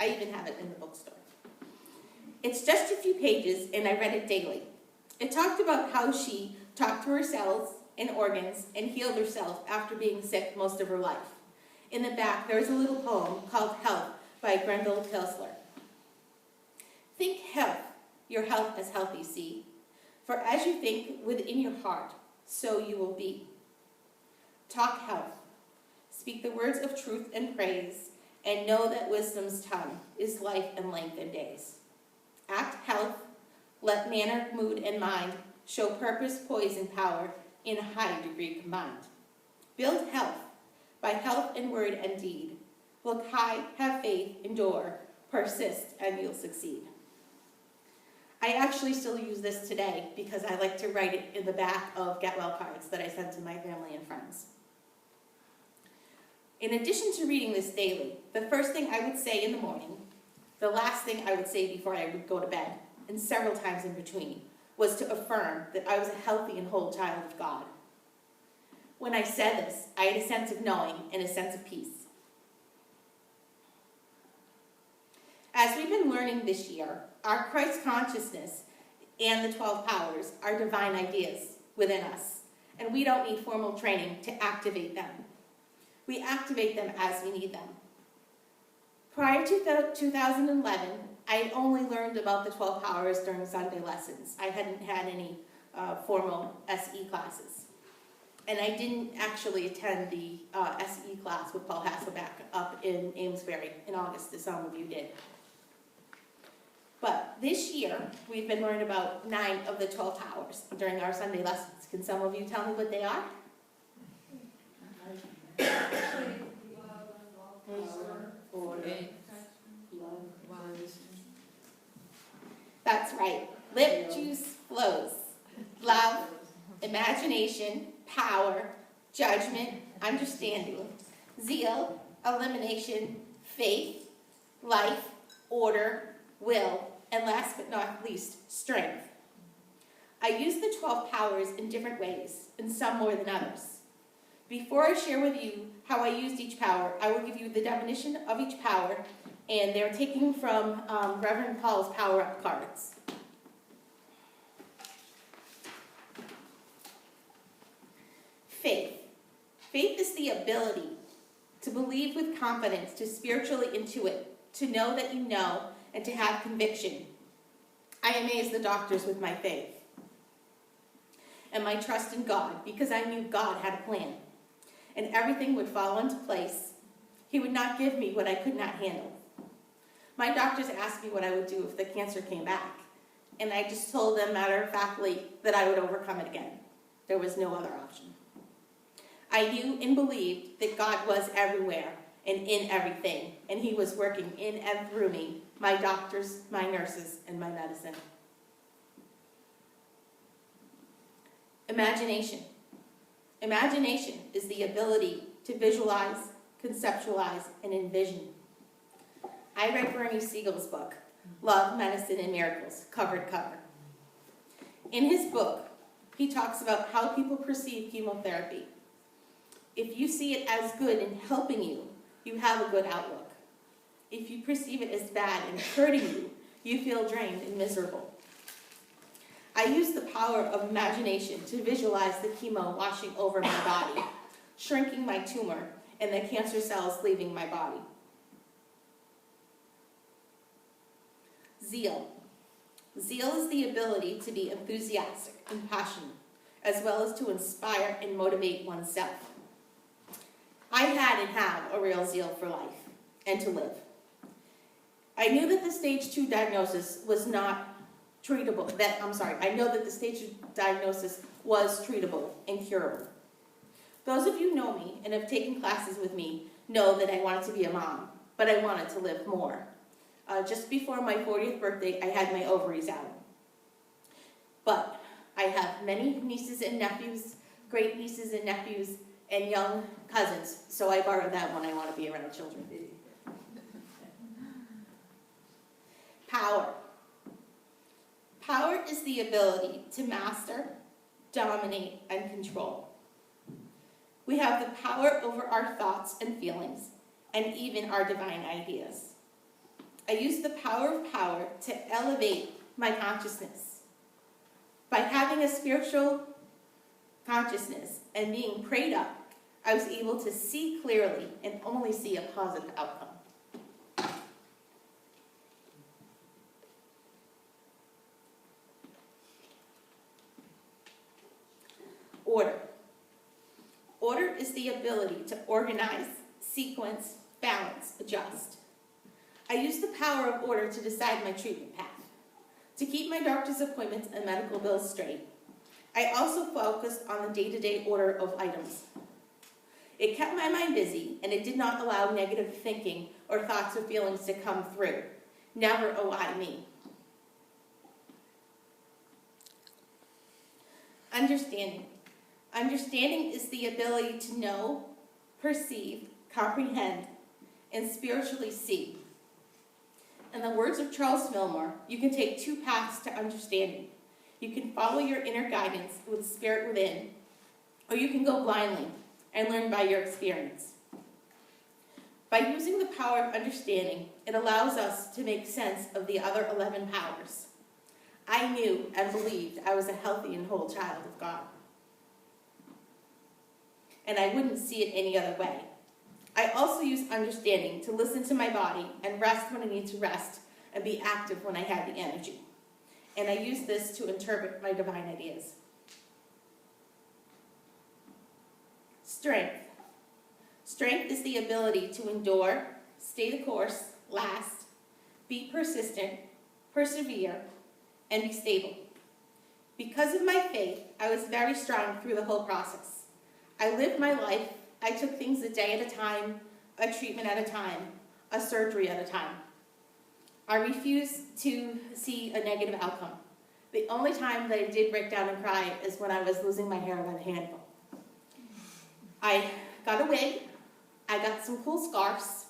I even have it in the bookstore. It's just a few pages, and I read it daily. It talked about how she talked to her cells and organs and healed herself after being sick most of her life. In the back, there is a little poem called Health by Grendel Pilsler. Think health, your health as healthy, see. For as you think within your heart, so you will be. Talk health. Speak the words of truth and praise, and know that wisdom's tongue is life and length and days. Act health, let manner, mood, and mind show purpose, poise, and power in a high degree combined. Build health by health and word and deed. Look high, have faith, endure, persist, and you'll succeed. I actually still use this today because I like to write it in the back of get well cards that I send to my family and friends. In addition to reading this daily, the first thing I would say in the morning, the last thing I would say before I would go to bed, and several times in between, was to affirm that I was a healthy and whole child of God. When I said this, I had a sense of knowing and a sense of peace. As we've been learning this year, our Christ consciousness and the 12 powers are divine ideas within us, and we don't need formal training to activate them. We activate them as we need them. Prior to 2011, I had only learned about the 12 powers during Sunday lessons. I hadn't had any formal SE classes. And I didn't actually attend the SE class with Paul Hasselbeck up in Amesbury in August, as some of you did. But this year, we've been learning about 9 of the 12 powers during our Sunday lessons. Can some of you tell me what they are? That's right. Lip juice flows. Love, imagination, power, judgment, understanding, zeal, elimination, faith, life, order, will, and last but not least, strength. I use the 12 powers in different ways, and some more than others. Before I share with you how I used each power, I will give you the definition of each power, and they're taken from Reverend Paul's Power Up cards. Faith. Faith is the ability to believe with confidence, to spiritually intuit, to know that you know, and to have conviction. I amaze the doctors with my faith and my trust in God, because I knew God had a plan, and everything would fall into place. He would not give me what I could not handle. My doctors asked me what I would do if the cancer came back, and I just told them matter-of-factly that I would overcome it again. There was no other option. I knew and believed that God was everywhere and in everything, and He was working in and through me, my doctors, my nurses, and my medicine. Imagination. Imagination is the ability to visualize, conceptualize, and envision. I read Bernie Siegel's book, Love, Medicine, and Miracles, cover to cover. In his book, he talks about how people perceive chemotherapy. If you see it as good and helping you, you have a good outlook. If you perceive it as bad and hurting you, you feel drained and miserable. I use the power of imagination to visualize the chemo washing over my body, shrinking my tumor, and the cancer cells leaving my body. Zeal. Zeal is the ability to be enthusiastic and passionate, as well as to inspire and motivate oneself. I had and have a real zeal for life and to live. I knew that the stage 2 diagnosis was not treatable. I know that the stage 2 diagnosis was treatable and curable. Those of you who know me and have taken classes with me know that I wanted to be a mom, but I wanted to live more. Just before my 40th birthday, I had my ovaries out. But I have many nieces and nephews, great nieces and nephews, and young cousins, so I borrow that when I want to be around children. Power. Power is the ability to master, dominate, and control. We have the power over our thoughts and feelings, and even our divine ideas. I use the power of power to elevate my consciousness. By having a spiritual consciousness and being prayed up, I was able to see clearly and only see a positive outcome. Order. Order is the ability to organize, sequence, balance, adjust. I use the power of order to decide my treatment path, to keep my doctor's appointments and medical bills straight. I also focused on the day-to-day order of items. It kept my mind busy, and it did not allow negative thinking or thoughts or feelings to come through. Never, oh, I, me. Understanding. Understanding is the ability to know, perceive, comprehend, and spiritually see. In the words of Charles Fillmore, you can take two paths to understanding. You can follow your inner guidance with the spirit within, or you can go blindly and learn by your experience. By using the power of understanding, it allows us to make sense of the other 11 powers. I knew and believed I was a healthy and whole child of God, and I wouldn't see it any other way. I also use understanding to listen to my body and rest when I need to rest and be active when I had the energy. And I use this to interpret my divine ideas. Strength. Strength is the ability to endure, stay the course, last, be persistent, persevere, and be stable. Because of my faith, I was very strong through the whole process. I lived my life. I took things a day at a time, a treatment at a time, a surgery at a time. I refused to see a negative outcome. The only time that I did break down and cry is when I was losing my hair by the handful. I got a wig, I got some cool scarves,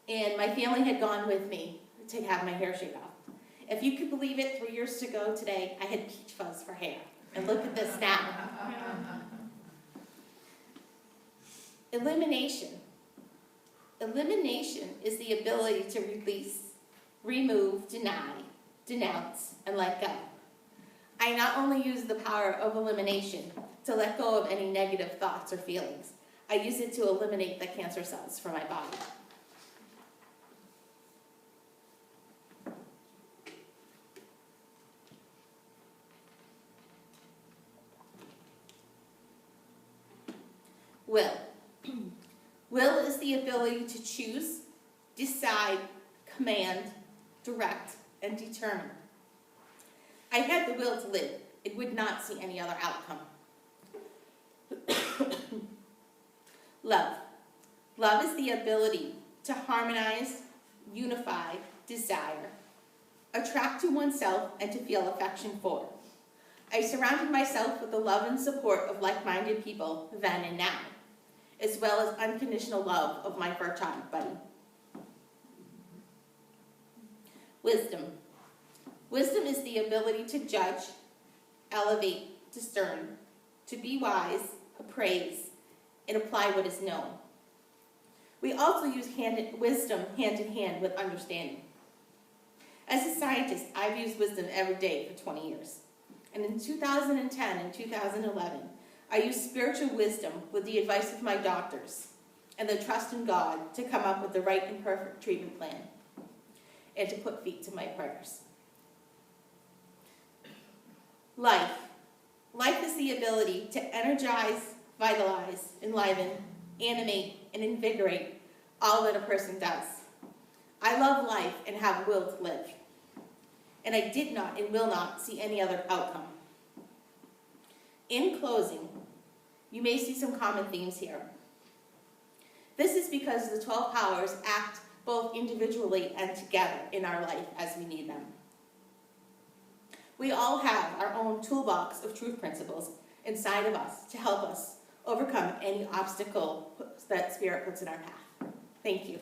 and my family had gone with me to have my hair shaved off. If you could believe it, 3 years ago today, I had peach fuzz for hair. And look at this now. Elimination. Elimination is the ability to release, remove, deny, denounce, and let go. I not only use the power of elimination to let go of any negative thoughts or feelings, I use it to eliminate the cancer cells from my body. Will. Will is the ability to choose, decide, command, direct, and determine. I had the will to live. It would not see any other outcome. Love. Love is the ability to harmonize, unify, desire, attract to oneself, and to feel affection for. I surrounded myself with the love and support of like-minded people then and now, as well as unconditional love of my fur child buddy. Wisdom. Wisdom is the ability to judge, elevate, discern, to be wise, appraise, and apply what is known. We also use wisdom hand in hand with understanding. As a scientist, I've used wisdom every day for 20 years. And in 2010 and 2011, I used spiritual wisdom with the advice of my doctors and the trust in God to come up with the right and perfect treatment plan and to put feet to my prayers. Life. Life is the ability to energize, vitalize, enliven, animate, and invigorate all that a person does. I love life and have a will to live. And I did not and will not see any other outcome. In closing, you may see some common themes here. This is because the 12 powers act both individually and together in our life as we need them. We all have our own toolbox of truth principles inside of us to help us overcome any obstacle that Spirit puts in our path. Thank you.